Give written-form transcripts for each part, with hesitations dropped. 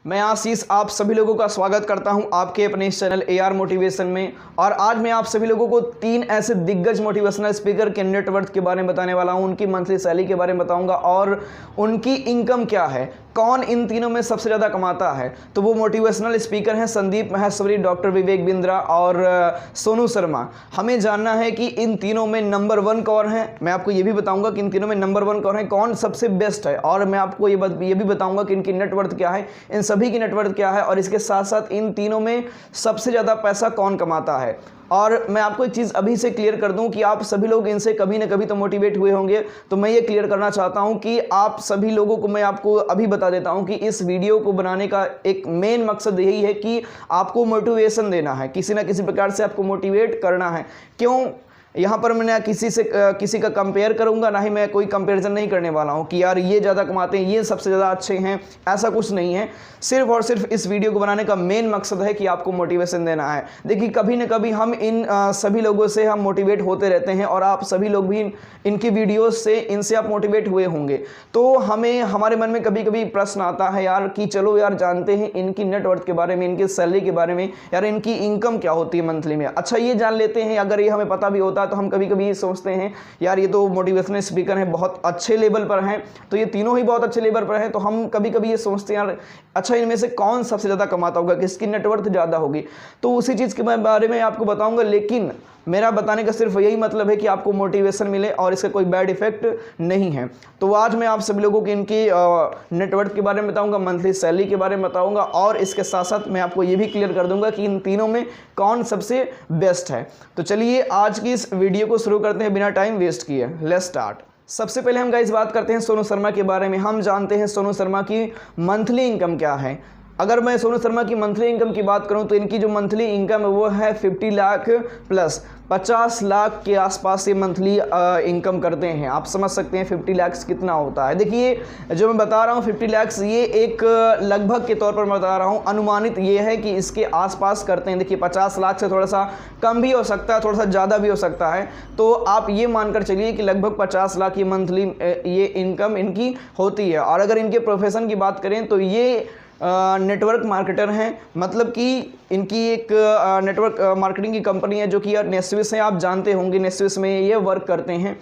मैं आशीष आप सभी लोगों का स्वागत करता हूं आपके अपने इस चैनल AR मोटिवेशन में। और आज मैं आप सभी लोगों को 3 ऐसे दिग्गज मोटिवेशनल स्पीकर के नेटवर्थ के बारे में बताने वाला हूं, उनकी मंथली सैलरी के बारे में बताऊंगा और उनकी इनकम क्या है, कौन इन तीनों में सबसे ज़्यादा कमाता है। तो वो मोटिवेशनल स्पीकर हैं संदीप माहेश्वरी, डॉक्टर विवेक बिंद्रा और सोनू शर्मा। हमें जानना है कि इन तीनों में नंबर 1 कौन है। मैं आपको ये भी बताऊंगा कि इन तीनों में नंबर 1 कौन है, कौन सबसे बेस्ट है, और मैं आपको ये भी बताऊंगा कि इनकी नेटवर्थ क्या है, इन सभी की नेटवर्थ क्या है, और इसके साथ साथ इन तीनों में सबसे ज़्यादा पैसा कौन कमाता है। और मैं आपको एक चीज़ अभी से क्लियर कर दूं कि आप सभी लोग इनसे कभी ना कभी तो मोटिवेट हुए होंगे, तो मैं ये क्लियर करना चाहता हूं कि आप सभी लोगों को मैं आपको अभी बता देता हूं कि इस वीडियो को बनाने का एक मेन मकसद यही है कि आपको मोटिवेशन देना है, किसी ना किसी प्रकार से आपको मोटिवेट करना है। क्यों? यहाँ पर मैं ना किसी का कंपेयर करूँगा, ना ही मैं कोई कंपैरिजन नहीं करने वाला हूँ कि यार ये ज़्यादा कमाते हैं, ये सबसे ज़्यादा अच्छे हैं, ऐसा कुछ नहीं है। सिर्फ और सिर्फ इस वीडियो को बनाने का मेन मकसद है कि आपको मोटिवेशन देना है। देखिए, कभी न कभी हम इन सभी लोगों से हम मोटिवेट होते रहते हैं और आप सभी लोग भी इनकी वीडियोस से इनसे आप मोटिवेट हुए होंगे। तो हमारे मन में कभी कभी प्रश्न आता है यार कि चलो यार जानते हैं इनकी नेटवर्थ के बारे में, इनकी सैलरी के बारे में, यार इनकी इनकम क्या होती है मंथली में। अच्छा, ये जान लेते हैं। अगर ये हमें पता भी होता तो हम कभी कभी ये सोचते हैं यार ये तो मोटिवेशनल स्पीकर हैं, बहुत अच्छे लेवल पर हैं, तो ये तीनों ही बहुत अच्छे लेवल पर हैं, तो हम कभी कभी ये सोचते हैं यार अच्छा इनमें से कौन सबसे ज़्यादा कमाता होगा, किसकी नेटवर्थ ज़्यादा होगी। तो उसी चीज़ के बारे में आपको बताऊंगा, लेकिन मेरा बताने का सिर्फ यही मतलब है कि आपको मोटिवेशन मिले और इसका कोई बैड इफेक्ट नहीं है। तो आज मैं आप सभी लोगों की इनकी नेटवर्थ के बारे में बताऊंगा, मंथली सैलरी के बारे में बताऊंगा, और इसके साथ साथ मैं आपको ये भी क्लियर कर दूंगा कि इन तीनों में कौन सबसे बेस्ट है। तो चलिए आज की इस वीडियो को शुरू करते हैं बिना टाइम वेस्ट किए। Let's start. सबसे पहले हम गाइस बात करते हैं सोनू शर्मा के बारे में। हम जानते हैं सोनू शर्मा की मंथली इनकम क्या है। अगर मैं सोनू शर्मा की मंथली इनकम की बात करूं तो इनकी जो मंथली इनकम है वो है 50 लाख प्लस, 50 लाख के आसपास ये मंथली इनकम करते हैं। आप समझ सकते हैं 50 लाख कितना होता है। देखिए जो मैं बता रहा हूँ 50 लाख, ये एक लगभग के तौर पर मैं बता रहा हूँ, अनुमानित ये है कि इसके आसपास करते हैं। देखिए 50 लाख से थोड़ा सा कम भी हो सकता है, थोड़ा सा ज़्यादा भी हो सकता है, तो आप ये मानकर चलिए कि लगभग 50 लाख ये मंथली ये इनकम इनकी होती है। और अगर इनके प्रोफेशन की बात करें तो ये नेटवर्क मार्केटर हैं, मतलब कि इनकी एक नेटवर्क मार्केटिंग की कंपनी है जो कि नेस्विस है, आप जानते होंगे नेस्विस में ये वर्क करते हैं,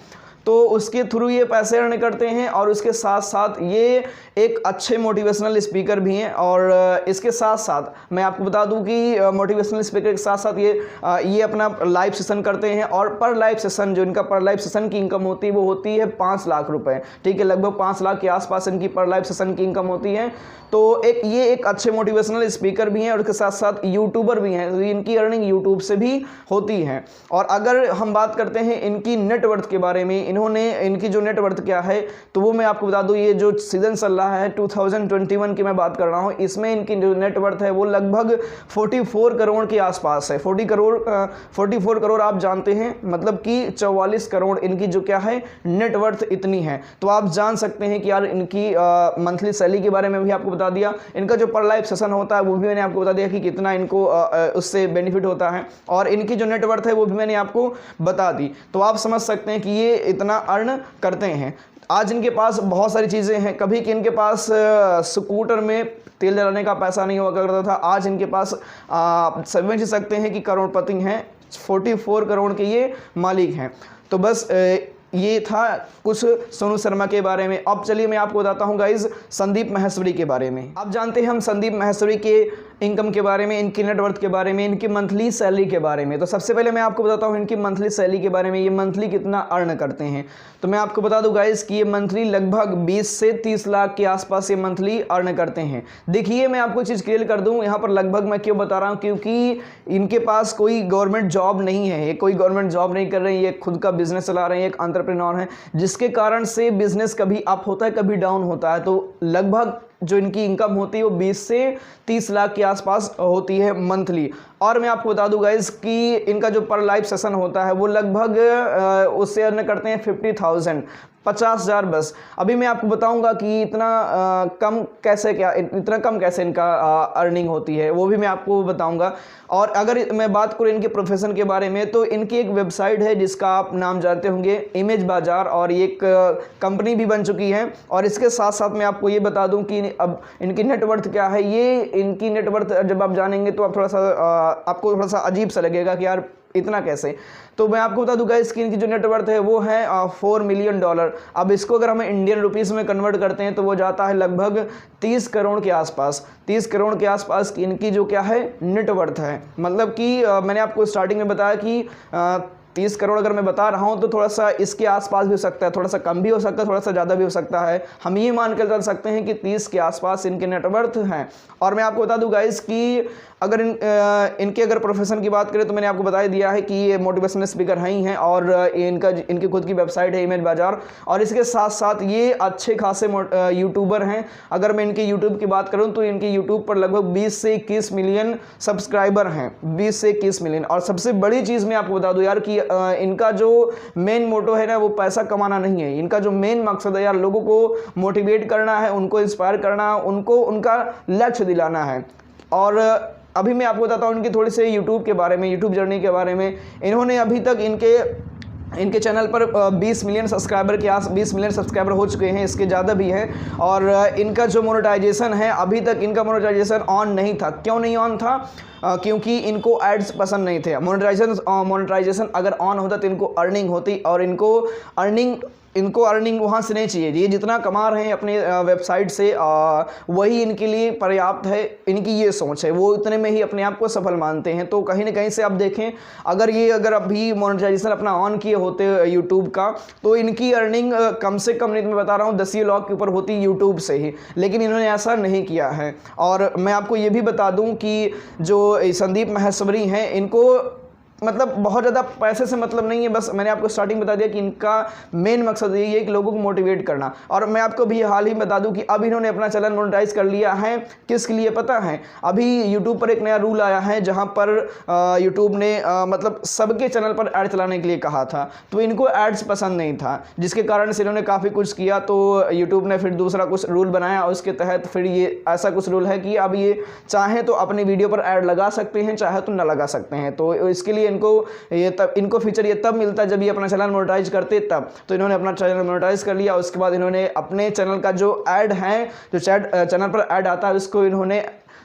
तो उसके थ्रू ये पैसे अर्न करते हैं। और उसके साथ साथ ये एक अच्छे मोटिवेशनल स्पीकर भी हैं। और इसके साथ साथ मैं आपको बता दूं कि मोटिवेशनल स्पीकर के साथ साथ ये अपना लाइव सेशन करते हैं, और पर लाइव सेशन जो इनका पर लाइव सेशन की इनकम होती है वो होती है 5 लाख रुपए। ठीक है, लगभग 5 लाख के आसपास इनकी पर लाइव सेशन की इनकम होती है। तो ये एक अच्छे मोटिवेशनल स्पीकर भी हैं और उसके साथ साथ यूट्यूबर भी हैं, तो इनकी अर्निंग यूट्यूब से भी होती है। और अगर हम बात करते हैं इनकी नेटवर्थ के बारे में, इनकी जो नेटवर्थ क्या है तो वो मैं आपको बता दूं, ये जो सीजन चल रहा है 2021 की मैं बात कर रहा हूं, इसमें इनकी जो नेटवर्थ है वो लगभग 44 करोड़ के आसपास है। 44 करोड़ आप जानते हैं, मतलब कि 44 करोड़ इनकी जो क्या है नेटवर्थ इतनी है। तो आप जान सकते हैं कि यार इनकी मंथली सैलरी के बारे में भी आपको बता दिया, इनका जो पर लाइव सेशन होता है वो भी मैंने आपको बता दिया कि कितना इनको उससे बेनिफिट होता है, और इनकी जो नेटवर्थ है वो भी मैंने आपको बता दी। तो आप समझ सकते हैं कि ये इतना अर्न करते हैं। आज इनके पास बहुत सारी चीज़ें हैं। कभी कि इनके पास स्कूटर में तेल डलाने का पैसा नहीं हुआ करता था, आज इनके पास समझ सकते हैं कि करोड़पति हैं, 44 करोड़ के ये मालिक हैं। तो बस ये था कुछ सोनू शर्मा के बारे में। अब चलिए मैं आपको बताता हूँ गाइज संदीप माहेश्वरी के बारे में। आप जानते हैं हम संदीप माहेश्वरी के इनकम के बारे में, इनकी नेटवर्थ के बारे में, इनकी मंथली सैलरी के बारे में। तो सबसे पहले मैं आपको बताता हूँ इनकी मंथली सैलरी के बारे में, ये मंथली कितना अर्न करते हैं। तो मैं आपको बता दूं गाइज कि ये मंथली लगभग 20 से 30 लाख के आसपास ये मंथली अर्न करते हैं। देखिए मैं आपको चीज़ क्लियर कर दूं, यहाँ पर लगभग मैं क्यों बता रहा हूँ, क्योंकि इनके पास कोई गवर्नमेंट जॉब नहीं है, ये कोई गवर्नमेंट जॉब नहीं कर रहे हैं, ये खुद का बिजनेस चला रहे हैं, एक एंटरप्रेन्योर है, जिसके कारण से बिजनेस कभी अप होता है कभी डाउन होता है। तो लगभग जो इनकी इनकम होती है वो 20 से 30 लाख के आसपास होती है मंथली। और मैं आपको बता दूं गाइज कि इनका जो पर लाइव सेशन होता है वो लगभग उससे अर्न करते हैं 50,000 50,000 बस। अभी मैं आपको बताऊंगा कि इतना कम कैसे इनका अर्निंग होती है, वो भी मैं आपको बताऊंगा। और अगर मैं बात करूँ इनके प्रोफेशन के बारे में, तो इनकी एक वेबसाइट है जिसका आप नाम जानते होंगे, इमेज बाजार, और ये एक कंपनी भी बन चुकी है। और इसके साथ साथ मैं आपको ये बता दूं कि अब इनकी नेटवर्थ क्या है। ये इनकी नेटवर्थ जब आप जानेंगे तो आप आपको थोड़ा सा अजीब सा लगेगा कि यार इतना कैसे। तो मैं आपको बता दूं गाइस कि इनकी जो नेटवर्थ है वो है $4 मिलियन। अब इसको अगर हम इंडियन रुपीस में कन्वर्ट करते हैं तो वो जाता है लगभग 30 करोड़ के आसपास। 30 करोड़ के आसपास की इनकी जो क्या है नेटवर्थ है। मतलब कि मैंने आपको स्टार्टिंग में बताया कि 30 करोड़ अगर मैं बता रहा हूं तो थोड़ा सा इसके आसपास भी हो सकता है, थोड़ा सा कम भी हो सकता है, थोड़ा सा ज़्यादा भी हो सकता है। हम ये मान कर चल सकते हैं कि 30 के आसपास इनके नेटवर्थ हैं। और मैं आपको बता दूं गाइस कि अगर इनके अगर प्रोफेशन की बात करें तो मैंने आपको बता दिया है कि ये मोटिवेशनल स्पीकर हैं ही हैं, और इनकी खुद की वेबसाइट है इमेज बाजार। और इसके साथ साथ ये अच्छे खासे यूट्यूबर हैं। अगर मैं इनके यूट्यूब की बात करूं तो इनके यूट्यूब पर लगभग 20 से 21 मिलियन सब्सक्राइबर हैं, 20 से 21 मिलियन। और सबसे बड़ी चीज़ मैं आपको बता दूं यार कि इनका जो मेन मोटो है ना, वो पैसा कमाना नहीं है। इनका जो मेन मकसद है यार, लोगों को मोटिवेट करना है, उनको इंस्पायर करना, उनको उनका लक्ष्य दिलाना है। और अभी मैं आपको बताता हूँ इनकी थोड़ी सी यूट्यूब के बारे में, यूट्यूब जर्नी के बारे में। इन्होंने अभी तक इनके चैनल पर 20 मिलियन सब्सक्राइबर हो चुके हैं, इसके ज़्यादा भी हैं। और इनका जो मोनेटाइजेशन है, अभी तक इनका मोनेटाइजेशन ऑन नहीं था। क्यों नहीं ऑन था? क्योंकि इनको एड्स पसंद नहीं थे। मोनेटाइजेशन अगर ऑन होता तो इनको अर्निंग होती, और इनको अर्निंग वहाँ से नहीं चाहिए। ये जितना कमा रहे हैं अपने वेबसाइट से वही इनके लिए पर्याप्त है। इनकी ये सोच है, वो इतने में ही अपने आप को सफल मानते हैं। तो कहीं ना कहीं से आप देखें, अगर अभी मोनेटाइजेशन अपना ऑन किए होते यूट्यूब का, तो इनकी अर्निंग कम से कम, नहीं मैं बता रहा हूँ, 10 लाख के ऊपर होती यूट्यूब से ही। लेकिन इन्होंने ऐसा नहीं किया है। और मैं आपको ये भी बता दूँ कि जो संदीप माहेश्वरी हैं, इनको मतलब बहुत ज़्यादा पैसे से मतलब नहीं है। बस मैंने आपको स्टार्टिंग बता दिया कि इनका मेन मकसद यही है कि लोगों को मोटिवेट करना। और मैं आपको भी हाल ही बता दूं कि अब इन्होंने अपना चैनल मोनेटाइज कर लिया है। किसके लिए पता है? अभी यूट्यूब पर एक नया रूल आया है जहां पर यूट्यूब ने मतलब सबके चैनल पर ऐड चलाने के लिए कहा था। तो इनको एड्स पसंद नहीं था, जिसके कारण से इन्होंने काफ़ी कुछ किया। तो यूट्यूब ने फिर दूसरा कुछ रूल बनाया, और उसके तहत फिर ये ऐसा कुछ रूल है कि अब ये चाहे तो अपनी वीडियो पर ऐड लगा सकते हैं, चाहे तो न लगा सकते हैं। तो इसके लिए इनको फीचर ये तब मिलता है जब ये अपना चैनल मोनेटाइज करते तब। तो इन्होंने अपना चैनल मोनेटाइज कर लिया। उसके बाद इन्होंने अपने चैनल का जो ऐड है, जो चैनल पर ऐड आता है, उसको इन्होंने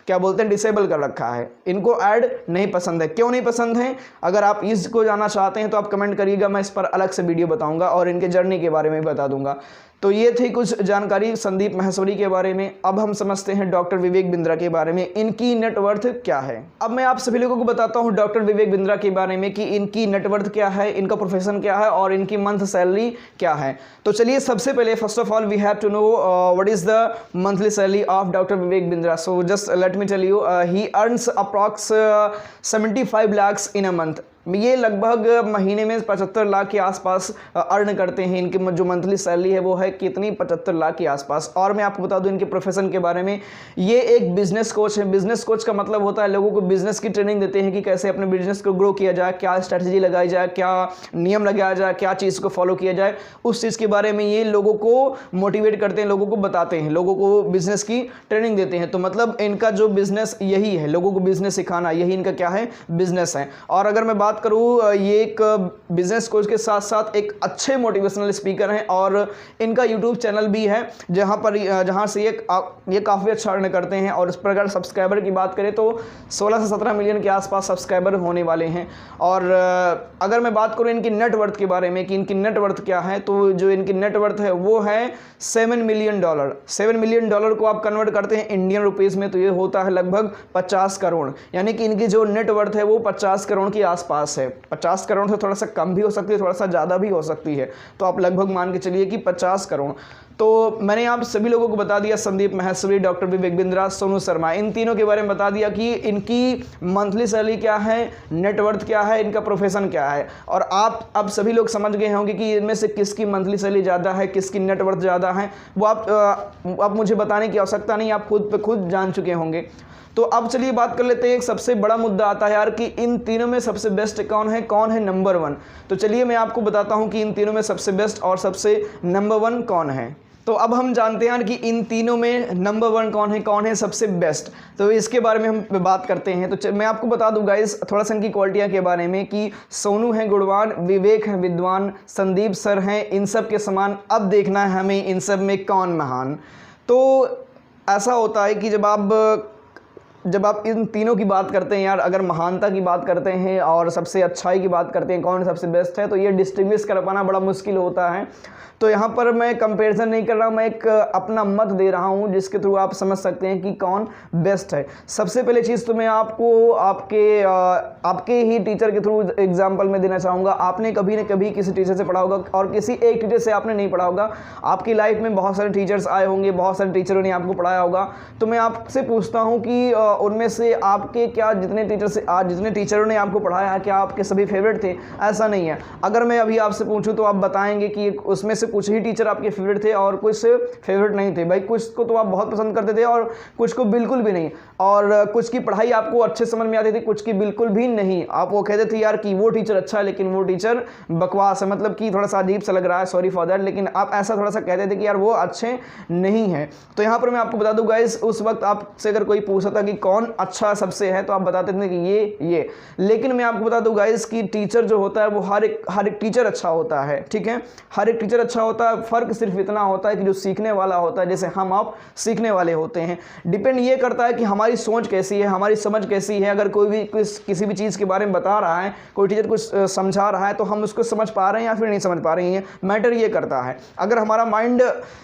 क्या बोलते हैं, डिसेबल कर रखा है। इनको ऐड नहीं पसंद है। क्यों नहीं पसंद है? अगर आप इसको जानना चाहते हैं तो आप कमेंट करिएगा, मैं इस पर अलग से वीडियो बताऊंगा और इनके जर्नी के बारे में बता दूंगा। तो ये थी कुछ जानकारी संदीप माहेश्वरी के बारे में। अब हम समझते हैं डॉक्टर विवेक बिंद्रा के बारे में, इनकी नेटवर्थ क्या है। अब मैं आप सभी लोगों को बताता हूं डॉक्टर विवेक बिंद्रा के बारे में कि इनकी नेटवर्थ क्या है, इनका प्रोफेशन क्या है और इनकी मंथ सैलरी क्या है। तो चलिए, सबसे पहले first of all we have to know what is the monthly salary of doctor Vivek Bindra. So just let me tell you, he earns approx 75 lakhs in a month. ये लगभग महीने में 75 लाख के आसपास अर्न करते हैं। इनकी जो मंथली सैलरी है वो है कितनी, 75 लाख के आसपास। और मैं आपको बता दूं इनके प्रोफेशन के बारे में, ये एक बिजनेस कोच है। बिजनेस कोच का मतलब होता है लोगों को बिजनेस की ट्रेनिंग देते हैं कि कैसे अपने बिजनेस को ग्रो किया जाए, क्या स्ट्रैटेजी लगाई जाए, क्या नियम लगाया जाए, क्या चीज़ को फॉलो किया जाए, उस चीज़ के बारे में ये लोगों को मोटिवेट करते हैं, लोगों को बताते हैं, लोगों को बिजनेस की ट्रेनिंग देते हैं। तो मतलब इनका जो बिजनेस यही है, लोगों को बिजनेस सिखाना, यही इनका क्या है, बिजनेस है। और अगर मैं बात करूं, ये एक बिजनेस कोच के साथ साथ एक अच्छे मोटिवेशनल स्पीकर हैं। और इनका यूट्यूब चैनल भी है जहां से ये काफ़ी अच्छा अर्न करते हैं। और इस पर अगर सब्सक्राइबर की बात करें तो 16 से 17 मिलियन के आसपास सब्सक्राइबर होने वाले हैं। और अगर मैं बात करूं इनकी नेटवर्थ के बारे में कि इनकी नेटवर्थ क्या है, तो जो इनकी नेटवर्थ है वो है $7 मिलियन। $7 मिलियन को आप कन्वर्ट करते हैं इंडियन रुपीज़ में तो ये होता है लगभग 50 करोड़। यानी कि इनकी जो नेटवर्थ है वो 50 करोड़ के आसपास है। 50 करोड़ से थोड़ा सा कम भी हो सकती है, थोड़ा सा ज़्यादा भी हो सकती है। तो आप लगभग मान के चलिए कि 50 करोड़। तो मैंने आप सभी लोगों को बता दिया, संदीप माहेश्वरी, डॉक्टर विवेक बिंद्रा, सोनू शर्मा, इन तीनों के बारे में बता दिया कि इनकी मंथली सैलरी क्या है, नेटवर्थ क्या है, इनका प्रोफेशन क्या है। और आप अब सभी लोग समझ गए होंगे कि इनमें से किसकी मंथली सैलरी ज़्यादा है, किसकी नेटवर्थ ज़्यादा है। वो आप मुझे बताने की आवश्यकता नहीं, आप खुद पे खुद जान चुके होंगे। तो अब चलिए बात कर लेते हैं। एक सबसे बड़ा मुद्दा आता है यार कि इन तीनों में सबसे बेस्ट कौन है नंबर 1। तो चलिए मैं आपको बताता हूं कि इन तीनों में सबसे बेस्ट और सबसे नंबर 1 कौन है। तो अब हम जानते हैं कि इन तीनों में नंबर 1 कौन है सबसे बेस्ट। तो इसके बारे में हम बात करते हैं। तो मैं आपको बता दूं गाइस थोड़ा सा इनकी क्वालिटियाँ के बारे में कि सोनू है गुणवान, विवेक है विद्वान, संदीप सर हैं इन सब के समान। अब देखना है हमें इन सब में कौन महान। तो ऐसा होता है कि जब आप इन तीनों की बात करते हैं यार, अगर महानता की बात करते हैं और सबसे अच्छाई की बात करते हैं कौन सबसे बेस्ट है, तो ये डिस्टिंग्विश कर पाना बड़ा मुश्किल होता है। तो यहाँ पर मैं कंपैरिजन नहीं कर रहा, मैं एक अपना मत दे रहा हूँ जिसके थ्रू आप समझ सकते हैं कि कौन बेस्ट है। सबसे पहले चीज़ तो मैं आपको आपके ही टीचर के थ्रू एग्जांपल में देना चाहूँगा। आपने कभी न कभी किसी टीचर से पढ़ा होगा और किसी एक टीचर से आपने नहीं पढ़ा होगा। आपकी लाइफ में बहुत सारे टीचर्स आए होंगे, बहुत सारे टीचरों ने आपको पढ़ाया होगा। तो मैं आपसे पूछता हूँ कि उनमें से आपके क्या जितने टीचरों ने आपको पढ़ाया है क्या आपके सभी फेवरेट थे? ऐसा नहीं है। अगर मैं अभी आपसे पूछूँ तो आप बताएंगे कि उसमें से कुछ ही टीचर आपके फेवरेट थे और कुछ फेवरेट नहीं थे। भाई कुछ को तो आप बहुत पसंद करते थे और कुछ को बिल्कुल भी नहीं, और कुछ की पढ़ाई आपको अच्छे समझ में आती थी, कुछ की बिल्कुल भी नहीं। आप वो कहते थे यार कि वो टीचर अच्छा है लेकिन वो टीचर बकवास है, मतलब कि थोड़ा सा अजीब सा लग रहा है, सॉरी फॉर दैट, लेकिन आप ऐसा थोड़ा सा कहते थे कि यार वो अच्छे नहीं है। तो यहाँ पर मैं आपको बता दूं गाइस, उस वक्त आपसे अगर कोई पूछता था कि कौन अच्छा सबसे है तो आप बताते थे कि ये। लेकिन मैं आपको बता दूं गाइस कि टीचर जो होता है वो हर एक टीचर अच्छा होता है, ठीक है, हर एक टीचर अच्छा होता है। फ़र्क सिर्फ इतना होता है कि जो सीखने वाला होता है, जैसे हम आप सीखने वाले होते हैं। डिपेंड ये करता है कि हमारी सोच कैसी है, हमारी समझ कैसी है। अगर कोई भी किसी भी चीज़ के बारे में बता रहा है, कोई टीचर कुछ समझा रहा है, तो हम उसको समझ पा रहे हैं या फिर नहीं समझ पा रहे हैं, मैटर ये करता है। अगर हमारा माइंड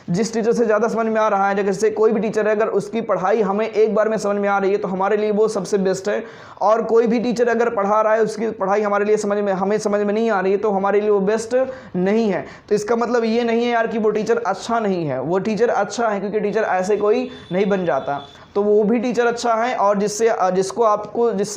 जिस टीचर से ज़्यादा समझ में आ रहा है, जैसे कोई भी टीचर है, अगर उसकी पढ़ाई हमें एक बार में समझ में आ रही है तो हमारे लिए वो सबसे बेस्ट है। और कोई भी टीचर अगर पढ़ा रहा है, उसकी पढ़ाई हमारे लिए हमें समझ में नहीं आ रही है तो हमारे लिए वो बेस्ट नहीं है। तो इसका मतलब ये नहीं है यार कि वो टीचर अच्छा नहीं है, वो टीचर अच्छा है, क्योंकि टीचर ऐसे कोई नहीं बन जाता। तो वो भी टीचर अच्छा है और जिससे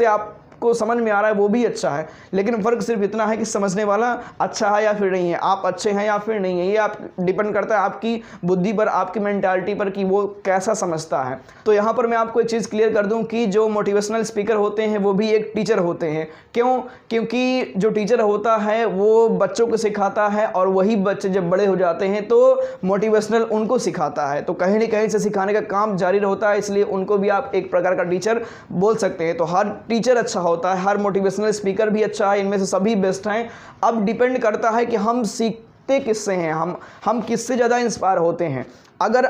आपको समझ में आ रहा है वो भी अच्छा है। लेकिन फ़र्क सिर्फ इतना है कि समझने वाला अच्छा है या फिर नहीं है, आप अच्छे हैं या फिर नहीं है। ये आप डिपेंड करता है आपकी बुद्धि पर, आपकी मेंटालिटी पर कि वो कैसा समझता है। तो यहाँ पर मैं आपको एक चीज़ क्लियर कर दूँ कि जो मोटिवेशनल स्पीकर होते हैं वो भी एक टीचर होते हैं। क्यों? क्योंकि जो टीचर होता है वो बच्चों को सिखाता है और वही बच्चे जब बड़े हो जाते हैं तो मोटिवेशनल उनको सिखाता है। तो कहीं न कहीं से सिखाने का काम जारी रहता है, इसलिए उनको भी आप एक प्रकार का टीचर बोल सकते हैं। तो हर टीचर अच्छा होता है, हर मोटिवेशनल स्पीकर भी अच्छा है, इनमें से सभी बेस्ट हैं। अब डिपेंड करता है कि हम सीखते किससे हैं, हम किससे ज़्यादा इंस्पायर होते हैं। अगर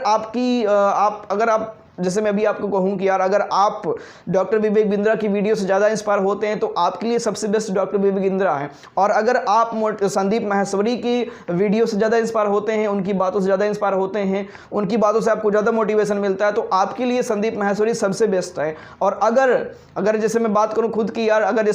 आप जैसे मैं अभी आपको कहूँ कि यार अगर आप डॉक्टर विवेक बिंद्रा की वीडियो से ज़्यादा इंस्पायर होते हैं तो आपके लिए सबसे बेस्ट डॉक्टर विवेक बिंद्रा है। और अगर आप संदीप माहेश्वरी की वीडियो से ज़्यादा इंस्पायर होते हैं, उनकी बातों से ज़्यादा इंस्पायर होते हैं, उनकी बातों से आपको ज़्यादा मोटिवेशन मिलता है, तो आपके लिए संदीप माहेश्वरी सबसे बेस्ट है। और अगर जैसे मैं बात करूँ खुद की यार, अगर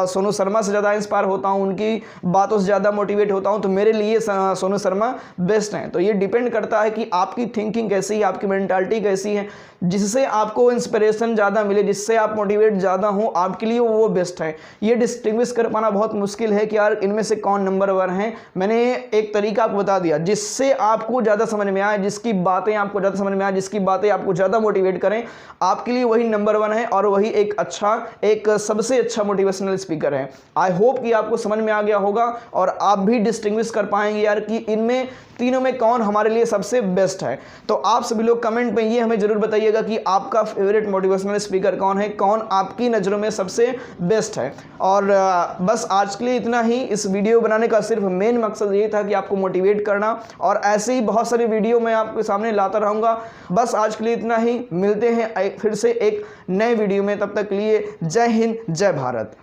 सोनू शर्मा से ज़्यादा इंस्पायर होता हूँ, उनकी बातों से ज़्यादा मोटिवेट होता हूँ, तो मेरे लिए सोनू शर्मा बेस्ट हैं। तो ये डिपेंड करता है कि आपकी थिंकिंग कैसी है, आपकी मेंटालिटी कैसी है, जिससे आपको इंस्पिरेशन ज़्यादा मिले, जिससे आप मोटिवेट ज़्यादा हो, आपके लिए वो बेस्ट है। ये डिस्टिंग्विश कर पाना बहुत मुश्किल है कि यार इनमें से कौन नंबर 1 है। मैंने एक तरीका आपको बता दिया जिससे आपको ज़्यादा समझ में आए, जिसकी बातें आपको ज़्यादा समझ में आए, जिसकी बातें आपको ज़्यादा मोटिवेट करें, आपके लिए वही नंबर 1 है और वही एक सबसे अच्छा मोटिवेशनल स्पीकर है। आई होप कि आपको समझ में आ गया होगा और आप भी डिस्टिंग्विश कर पाएंगे यार कि इनमें तीनों में कौन हमारे लिए सबसे बेस्ट है। तो आप सभी लोग कमेंट में ये हमें जरूर बताइएगा कि आपका फेवरेट मोटिवेशनल स्पीकर कौन है, कौन आपकी नज़रों में सबसे बेस्ट है। और बस आज के लिए इतना ही। इस वीडियो बनाने का सिर्फ मेन मकसद ये था कि आपको मोटिवेट करना, और ऐसे ही बहुत सारी वीडियो मैं आपके सामने लाता रहूँगा। बस आज के लिए इतना ही, मिलते हैं फिर से एक नए वीडियो में। तब तक के लिए जय हिंद, जय भारत।